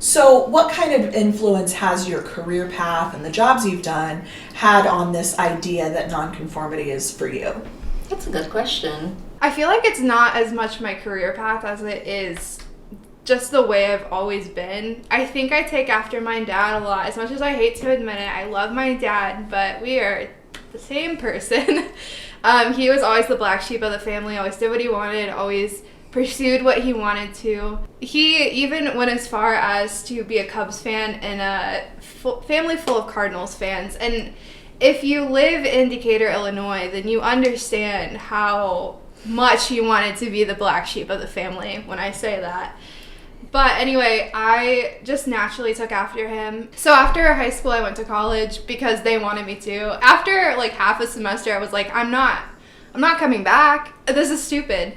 So what kind of influence has your career path and the jobs you've done had on this idea that nonconformity is for you? That's a good question. I feel like it's not as much my career path as it is just the way I've always been. I think I take after my dad a lot. As much as I hate to admit it, I love my dad, but we are the same person. He was always the black sheep of the family, always did what he wanted, always pursued what he wanted to. He even went as far as to be a Cubs fan and a family full of Cardinals fans. And if you live in Decatur, Illinois, then you understand how much he wanted to be the black sheep of the family when I say that. But anyway, I just naturally took after him. So after high school, I went to college because they wanted me to. After like half a semester, I was like, I'm not coming back. This is stupid.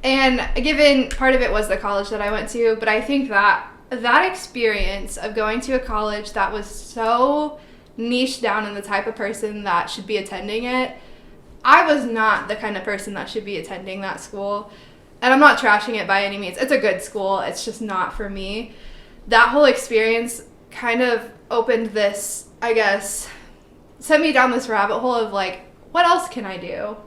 And given part of it was the college that I went to, but I think that experience of going to a college that was so niche down in the type of person that should be attending it, I was not the kind of person that should be attending that school. And I'm not trashing it by any means. It's a good school. It's just not for me. That whole experience kind of opened this, I guess, sent me down this rabbit hole of like, what else can I do?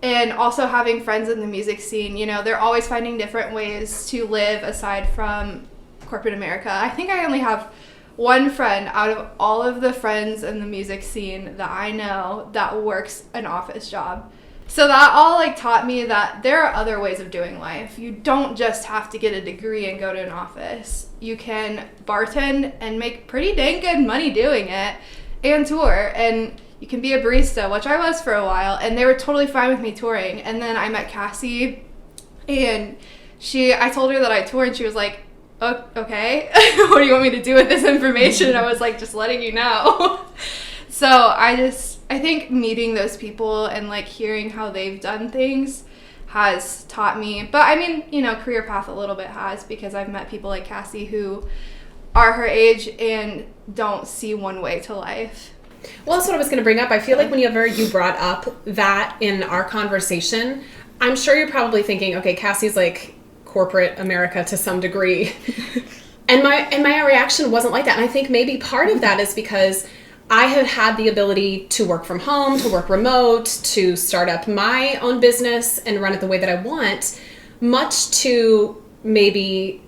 And also having friends in the music scene, you know, they're always finding different ways to live aside from corporate America. I think I only have one friend out of all of the friends in the music scene that I know that works an office job. So that all like taught me that there are other ways of doing life. You don't just have to get a degree and go to an office. You can bartend and make pretty dang good money doing it and tour. And you can be a barista, which I was for a while, and they were totally fine with me touring. And then I met Cassie, and I told her that I tour, and she was like, oh, okay, what do you want me to do with this information? I was like, just letting you know. So I think meeting those people and like hearing how they've done things has taught me. But I mean, you know, career path a little bit has, because I've met people like Cassie who are her age and don't see one way to life. Well, that's what I was going to bring up. I feel like whenever you brought up that in our conversation, I'm sure you're probably thinking, okay, Cassie's like corporate America to some degree. and my reaction wasn't like that. And I think maybe part of that is because I have had the ability to work from home, to work remote, to start up my own business and run it the way that I want, much to maybe,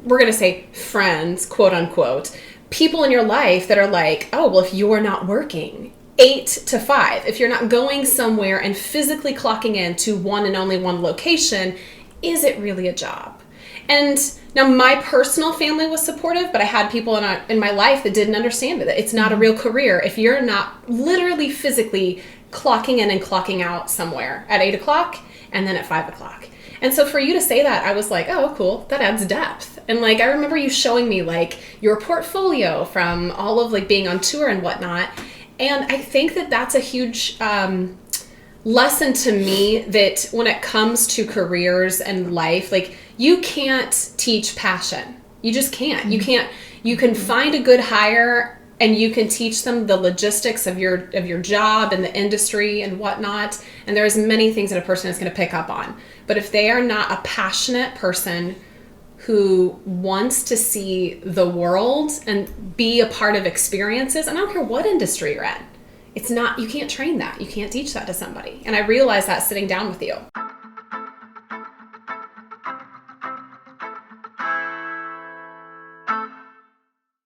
we're going to say friends, quote unquote, people in your life that are like, oh, well, if you're not working 8 to 5, if you're not going somewhere and physically clocking in to one and only one location, is it really a job? And now my personal family was supportive, but I had people in my life that didn't understand it. It's not a real career if you're not literally physically clocking in and clocking out somewhere at 8 o'clock and then at 5 o'clock. And so for you to say that, I was like, oh, cool, that adds depth. And like, I remember you showing me like your portfolio from all of like being on tour and whatnot. And I think that that's a huge lesson to me, that when it comes to careers and life, like you can't teach passion. You just can't. You can find a good hire and you can teach them the logistics of your job and the industry and whatnot. And there's many things that a person is going to pick up on. But if they are not a passionate person who wants to see the world and be a part of experiences, and I don't care what industry you're in, it's not, you can't train that. You can't teach that to somebody. And I realized that sitting down with you.